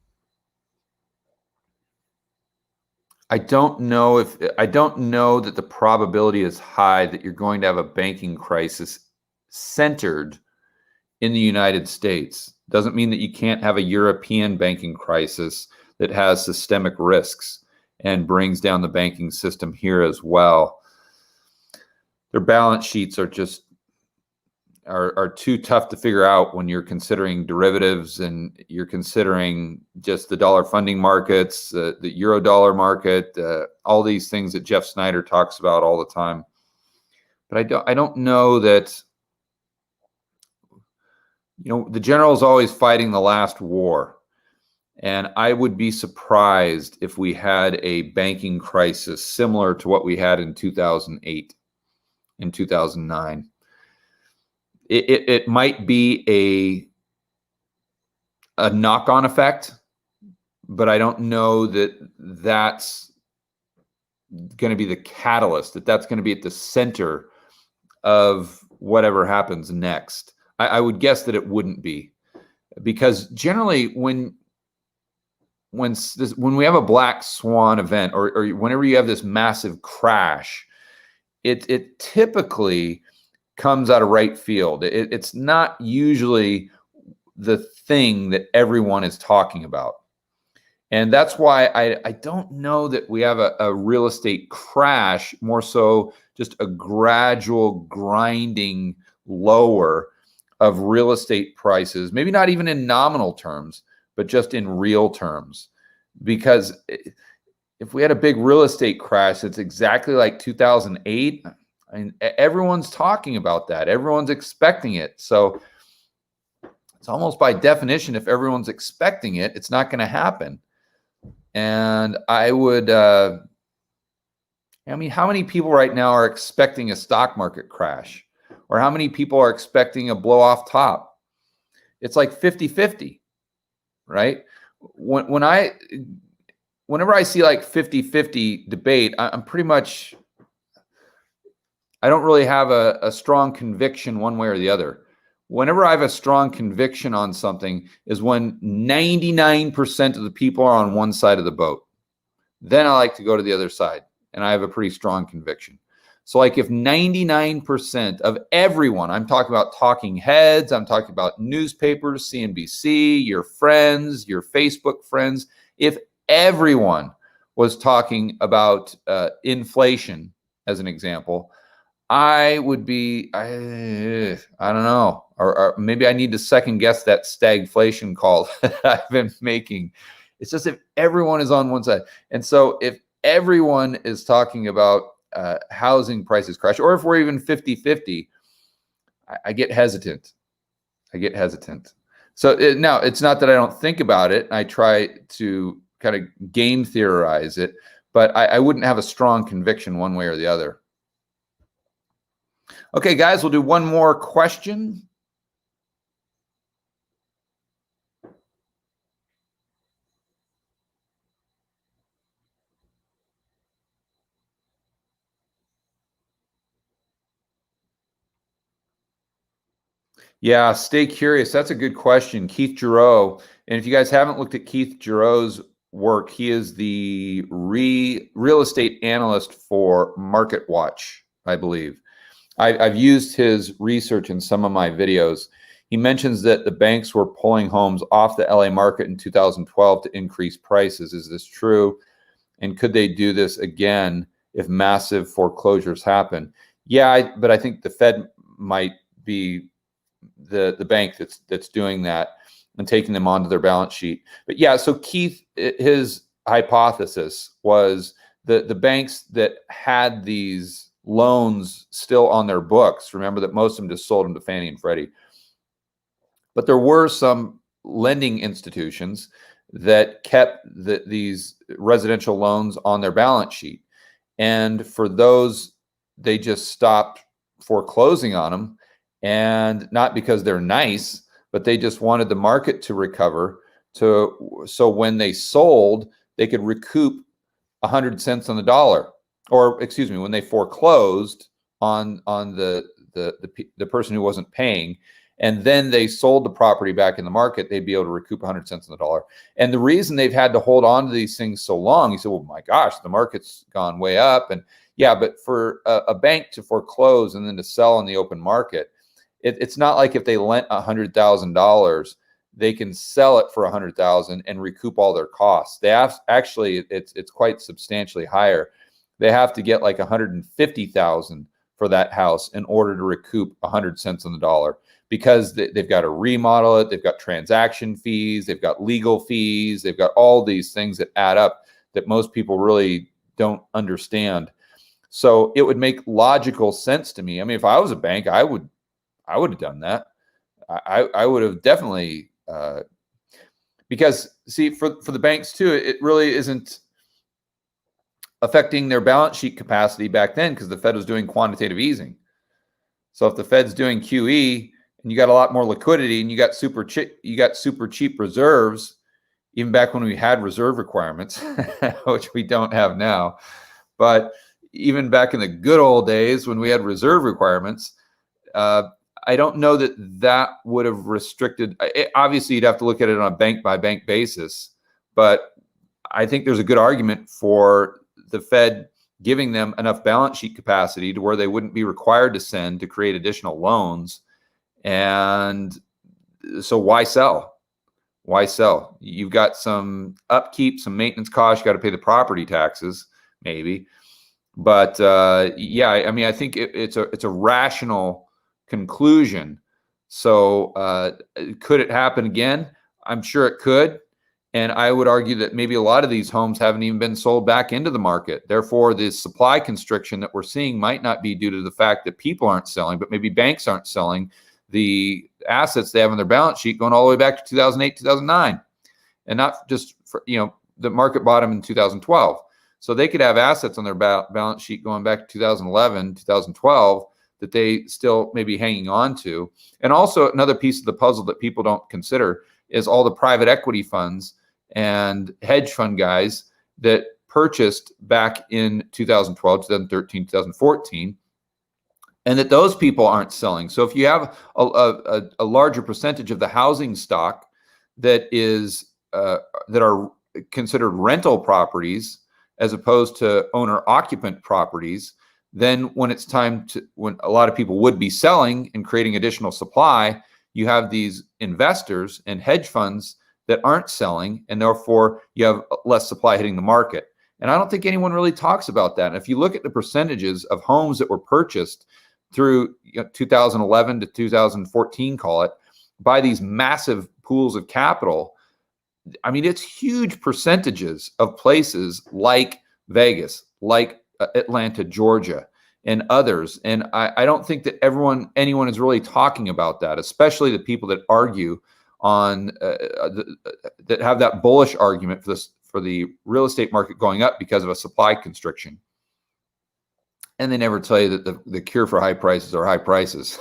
[SPEAKER 1] I don't know that the probability is high that you're going to have a banking crisis centered in the United States. Doesn't mean that you can't have a European banking crisis that has systemic risks and brings down the banking system here as well. Their balance sheets are just are too tough to figure out when you're considering derivatives and you're considering just the dollar funding markets, the euro dollar market, all these things that Jeff Snyder talks about all the time. But I don't know that, the general is always fighting the last war. And I would be surprised if we had a banking crisis similar to what we had in 2008 and 2009. It might be a knock-on effect, but I don't know that that's going to be the catalyst, that's going to be at the center of whatever happens next. I would guess that it wouldn't be, because generally when we have a black swan event or whenever you have this massive crash, it typically comes out of right field. It's not usually the thing that everyone is talking about. And that's why I don't know that we have a real estate crash, more so just a gradual grinding lower of real estate prices, maybe not even in nominal terms, but just in real terms. Because if we had a big real estate crash, it's exactly like 2008. I mean, everyone's talking about that. Everyone's expecting it. So it's almost by definition, if everyone's expecting it, it's not going to happen. And I would, how many people right now are expecting a stock market crash? Or how many people are expecting a blow off top? It's like 50-50, right? Whenever I see like 50-50 debate, I'm pretty much, I don't really have a strong conviction one way or the other. Whenever I have a strong conviction on something is when 99% of the people are on one side of the boat. Then I like to go to the other side, and I have a pretty strong conviction. So like if 99% of everyone, I'm talking about talking heads, I'm talking about newspapers, CNBC, your friends, your Facebook friends, if everyone was talking about inflation as an example, I would be, I don't know, or maybe I need to second guess that stagflation call that I've been making. It's just if everyone is on one side. And so if everyone is talking about housing prices crash, or if we're even 50-50, I get hesitant. So now it's not that I don't think about it. I try to kind of game theorize it, but I wouldn't have a strong conviction one way or the other. Okay, guys, we'll do one more question. Yeah, stay curious. That's a good question. Keith Giroux. And if you guys haven't looked at Keith Giroux's work. He is the real estate analyst for Market Watch, I believe. I've used his research in some of my videos. He mentions that the banks were pulling homes off the LA market in 2012 to increase prices. Is this true? And could they do this again if massive foreclosures happen? Yeah, but I think the Fed might be the bank that's doing that and taking them onto their balance sheet. But yeah, so Keith, his hypothesis was the banks that had these loans still on their books. Remember that most of them just sold them to Fannie and Freddie. But there were some lending institutions that kept these residential loans on their balance sheet. And for those, they just stopped foreclosing on them. And not because they're nice, but they just wanted the market to recover so when they sold, they could recoup 100 cents on the dollar. Or excuse me, when they foreclosed on the person who wasn't paying, and then they sold the property back in the market, they'd be able to recoup 100 cents on the dollar. And the reason they've had to hold on to these things so long, you say, well, my gosh, the market's gone way up. And yeah, but for a bank to foreclose and then to sell in the open market, it's not like if they lent $100,000, they can sell it for $100,000 and recoup all their costs. They have actually, it's quite substantially higher. They have to get like $150,000 for that house in order to recoup 100 cents on the dollar, because they've got to remodel it. They've got transaction fees. They've got legal fees. They've got all these things that add up that most people really don't understand. So it would make logical sense to me. I mean, if I was a bank, I would have done that. I would have definitely, because see, for the banks too, it really isn't affecting their balance sheet capacity back then because the Fed was doing quantitative easing. So if the Fed's doing QE and you got a lot more liquidity and you got super cheap reserves, even back when we had reserve requirements, which we don't have now, but even back in the good old days when we had reserve requirements, I don't know that would have restricted. Obviously, you'd have to look at it on a bank by bank basis, but I think there's a good argument for the Fed giving them enough balance sheet capacity to where they wouldn't be required to send to create additional loans. And so why sell? Why sell? You've got some upkeep, some maintenance costs. You got to pay the property taxes, maybe. But yeah, I mean, I think it's a rational conclusion. So could it happen again? I'm sure it could. And I would argue that maybe a lot of these homes haven't even been sold back into the market. Therefore, the supply constriction that we're seeing might not be due to the fact that people aren't selling, but maybe banks aren't selling the assets they have on their balance sheet going all the way back to 2008, 2009. And not just for, the market bottom in 2012. So they could have assets on their balance sheet going back to 2011, 2012 that they still may be hanging on to. And also another piece of the puzzle that people don't consider is all the private equity funds and hedge fund guys that purchased back in 2012, 2013, 2014, and that those people aren't selling. So if you have a larger percentage of the housing stock that are considered rental properties as opposed to owner occupant properties, then when it's time when a lot of people would be selling and creating additional supply, you have these investors and hedge funds that aren't selling, and therefore you have less supply hitting the market. And I don't think anyone really talks about that. And if you look at the percentages of homes that were purchased through 2011 to 2014, call it, by these massive pools of capital, I mean, it's huge percentages of places like Vegas, like Atlanta, Georgia, and others. And I don't think that anyone is really talking about that, especially the people that argue on that have that bullish argument for the real estate market going up because of a supply constriction. And they never tell you that the cure for high prices are high prices.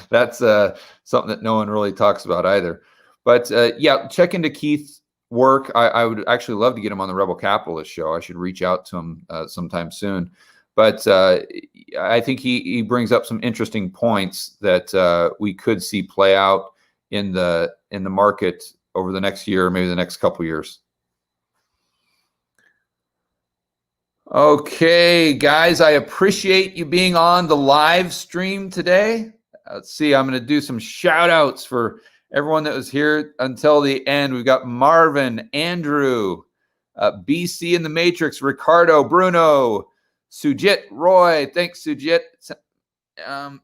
[SPEAKER 1] That's something that no one really talks about either. But yeah, check into Keith's work. I would actually love to get him on the Rebel Capitalist show. I should reach out to him sometime soon. But I think he brings up some interesting points that we could see play out in the market over the next year, maybe the next couple of years. Okay, guys, I appreciate you being on the live stream today. Let's see, I'm going to do some shout outs for everyone that was here until the end. We've got Marvin, Andrew, BC in the Matrix, Ricardo, Bruno, Sujit, Roy. Thanks, Sujit.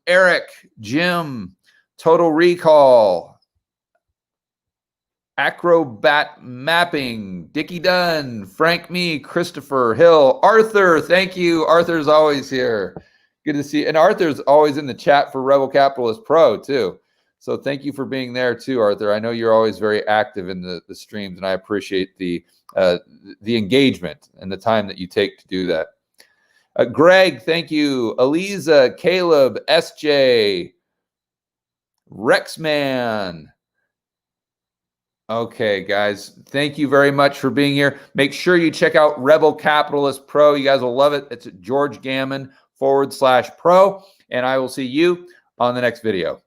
[SPEAKER 1] Eric, Jim, Total Recall, Acrobat Mapping, Dickie Dunn, Frank Me, Christopher Hill, Arthur. Thank you. Arthur's always here. Good to see you. And Arthur's always in the chat for Rebel Capitalist Pro too. So thank you for being there too, Arthur. I know you're always very active in the streams, and I appreciate the engagement and the time that you take to do that. Greg, thank you. Eliza, Caleb, SJ, Rexman. Okay, guys, thank you very much for being here. Make sure you check out Rebel Capitalist Pro. You guys will love it. It's George Gammon /pro. And I will see you on the next video.